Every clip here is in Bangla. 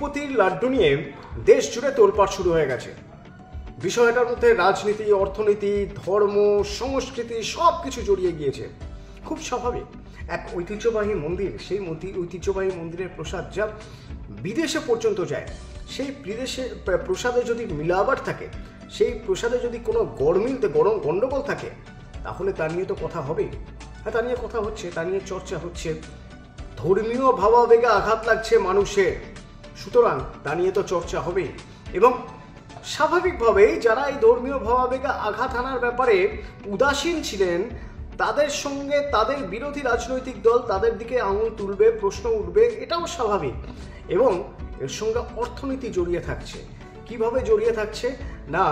তিরুপতির লাড্ডু নিয়ে দেশ জুড়ে তোলপাড় শুরু হয়ে গেছে। বিষয়টার মধ্যে রাজনীতি, অর্থনীতি, ধর্ম, সংস্কৃতি সব কিছু জড়িয়ে গিয়েছে। খুব স্বাভাবিক, এক ঐতিহ্যবাহী মন্দির, সেই ঐতিহ্যবাহী মন্দিরের প্রসাদ যা বিদেশে পর্যন্ত যায়, সেই বিদেশে প্রসাদে যদি মিলাবার থাকে, সেই প্রসাদে যদি কোনো গণ্ডগোল থাকে, তাহলে তা নিয়ে তো কথা হবেই। হ্যাঁ, তা নিয়ে কথা হচ্ছে, তা নিয়ে চর্চা হচ্ছে। ধর্মীয় ভাবাবেগে আঘাত লাগছে মানুষের, সুতরাং তা নিয়ে তো চর্চা হবেই। এবং স্বাভাবিকভাবেই যারা এই ধর্মীয় ভাবাবেগে আঘাত আনার ব্যাপারে উদাসীন ছিলেন, তাদের সঙ্গে তাদের বিরোধী রাজনৈতিক দল তাদের দিকে আঙুল তুলবে, প্রশ্ন উঠবে, এটাও স্বাভাবিক। এবং এর সঙ্গে অর্থনীতি জড়িয়ে থাকছে। কিভাবে জড়িয়ে থাকছে না,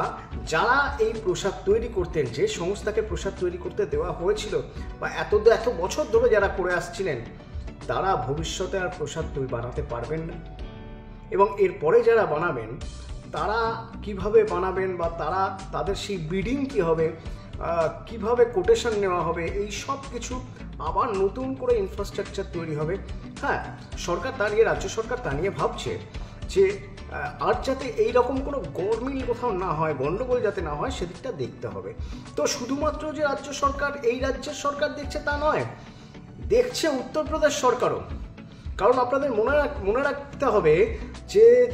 যারা এই প্রসাদ তৈরি করতেন, যে সংস্থাকে প্রসাদ তৈরি করতে দেওয়া হয়েছিল বা এত বছর ধরে যারা করে আসছিলেন, তারা ভবিষ্যতে আর প্রসাদ তৈরি বানাতে পারবেন না। এবং এরপরে যারা বানাবেন, তারা কিভাবে বানাবেন বা তাদের সেই বিডিং কী হবে, কিভাবে কোটেশন নেওয়া হবে, এই সব কিছু আবার নতুন করে ইনফ্রাস্ট্রাকচার তৈরি হবে। হ্যাঁ, সরকার তা নিয়ে, রাজ্য সরকার তা নিয়ে ভাবছে যে আর যাতে এইরকম কোনো গরমিল কোথাও না হয়, গণ্ডগোল যাতে না হয়, সেদিকটা দেখতে হবে। তো শুধুমাত্র যে রাজ্য সরকার, এই রাজ্যের সরকার দেখছে তা নয়, দেখছে উত্তরপ্রদেশ সরকারও। কারণ আপনাদের মনে রাখতে হবে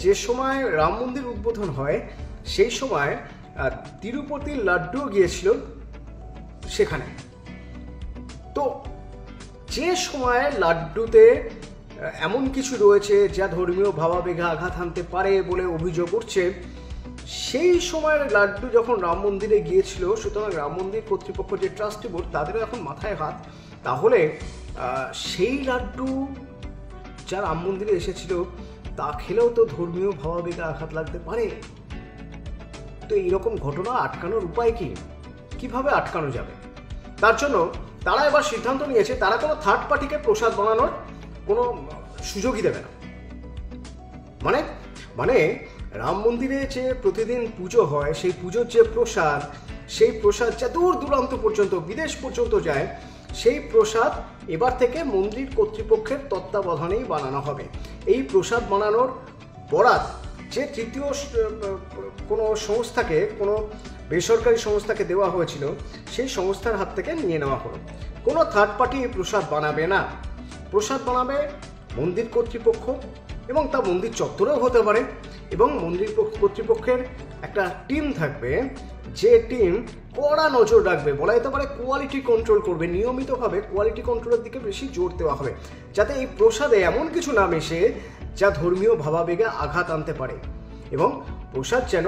যে সময় রাম মন্দির উদ্বোধন হয়, সেই সময় তিরুপতির লাড্ডু গিয়েছিল সেখানে। তো যে সময় লাড্ডুতে এমন কিছু রয়েছে যা ধর্মীয় ভাবাবেগে আঘাত হানতে পারে বলে অভিযোগ উঠছে, সেই সময়ের লাড্ডু যখন রাম মন্দিরে গিয়েছিল, সুতরাং রাম মন্দির কর্তৃপক্ষ যে ট্রাস্টি বোর্ড, তাদেরও এখন মাথায় হাত। তাহলে সেই লাড্ডু যা রাম মন্দিরে এসেছিল, তা খেলেও তো ধর্মীয় ভাবাবেগে আঘাত লাগতে পারে। তো এইরকম ঘটনা আটকানোর উপায় কি? কিভাবে আটকানো যাবে? তার জন্য তারা এবার সিদ্ধান্ত নিয়েছে, তারা কোনো থার্ড পার্টিকে প্রসাদ বানানোর কোনো সুযোগই দেবে না। মানে রাম মন্দিরে যে প্রতিদিন পুজো হয়, সেই পুজোর যে প্রসাদ, সেই প্রসাদ যা দূর দূরান্ত পর্যন্ত, বিদেশ পর্যন্ত যায়, সেই প্রসাদ এবার থেকে মন্দির কর্তৃপক্ষের তত্ত্বাবধানেই বানানো হবে। এই প্রসাদ বানানোর বরাত যে তৃতীয় কোনো সংস্থাকে, কোনো বেসরকারি সংস্থাকে দেওয়া হয়েছিল, সেই সংস্থার হাত থেকে নিয়ে নেওয়া হলো। কোনো থার্ড পার্টি এই প্রসাদ বানাবে না। প্রসাদ বানাবে মন্দির কর্তৃপক্ষ, এবং তা মন্দির চত্বরেও হতে পারে। এবং মন্দির কর্তৃপক্ষের একটা টিম থাকবে, যে টিম কড়া নজর রাখবে, বলা যেতে পারে কোয়ালিটি কন্ট্রোল করবে। নিয়মিতভাবে কোয়ালিটি কন্ট্রোলের দিকে বেশি জোর দেওয়া হবে, যাতে এই প্রসাদে এমন কিছু না মেশে যা ধর্মীয় ভাবাবেগে আঘাত আনতে পারে। এবং প্রসাদ যেন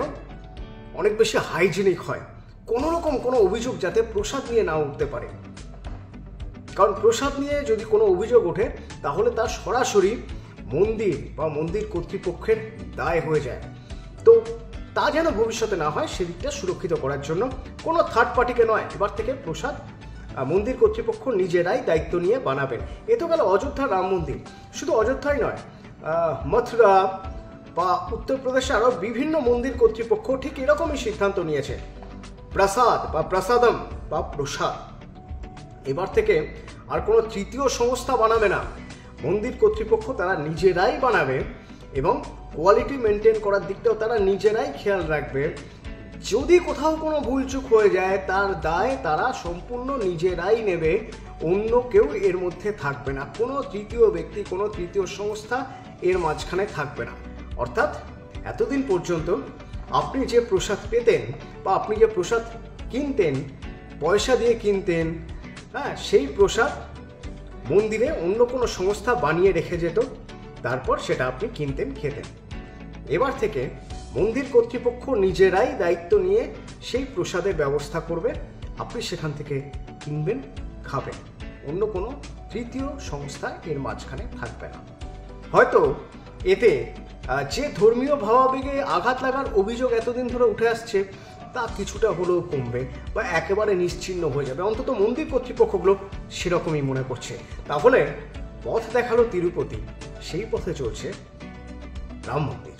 অনেক বেশি হাইজিনিক হয়, কোনো রকম কোনো অভিযোগ যাতে প্রসাদ নিয়ে না উঠতে পারে। কারণ প্রসাদ নিয়ে যদি কোনো অভিযোগ ওঠে, তাহলে তা সরাসরি মন্দির বা মন্দির কর্তৃপক্ষের দায় হয়ে যায়। তো তা যেন ভবিষ্যতে না হয়, সেদিকটা সুরক্ষিত করার জন্য কোনো থার্ড পার্টিকে নয়, এবার থেকে প্রসাদ মন্দির কর্তৃপক্ষ নিজেরাই দায়িত্ব নিয়ে বানাবেন। এ তো গেল অযোধ্যার রাম মন্দির। শুধু অযোধ্যাই নয়, মথুরা বা উত্তরপ্রদেশে আরও বিভিন্ন মন্দির কর্তৃপক্ষ ঠিক এরকমই সিদ্ধান্ত নিয়েছে। প্রসাদ বা প্রসাদম বা প্রসাদ এবার থেকে আর কোনো তৃতীয় সংস্থা বানাবে না। মন্দির কর্তৃপক্ষ তারা নিজেরাই বানাবে, এবং কোয়ালিটি মেনটেন করার দিকটাও তারা নিজেরাই খেয়াল রাখবে। যদি কোথাও কোনো ভুলচুক হয়ে যায়, তার দায় তারা সম্পূর্ণ নিজেরাই নেবে, অন্য কেউ এর মধ্যে থাকবে না। কোনো তৃতীয় ব্যক্তি, কোনো তৃতীয় সংস্থা এর মাঝখানে থাকবে না। অর্থাৎ এতদিন পর্যন্ত আপনি যে প্রসাদ পেতেন বা আপনি যে প্রসাদ কিনতেন, পয়সা দিয়ে কিনতেন, হ্যাঁ, সেই প্রসাদ মন্দিরে অন্য কোনো সংস্থা বানিয়ে রেখে যেত, তারপর সেটা আপনি কিনতেন, খেতেন। এবার থেকে মন্দির কর্তৃপক্ষ নিজেরাই দায়িত্ব নিয়ে সেই প্রসাদের ব্যবস্থা করবে, আপনি সেখান থেকে কিনবেন, খাবেন। অন্য কোনো তৃতীয় সংস্থা এর মাঝখানে থাকবে না। হয়তো এতে যে ধর্মীয় ভাবাবেগে আঘাত লাগার অভিযোগ এতদিন ধরে উঠে আসছে, তা কিছুটা হলেও কমবে বা একেবারে নিশ্চিহ্ন হয়ে যাবে। অন্তত মন্দির কর্তৃপক্ষগুলো সেরকমই মনে করছে। তাহলে পথ দেখালো তিরুপতি, সেই পথে চলছে রাম মন্দির।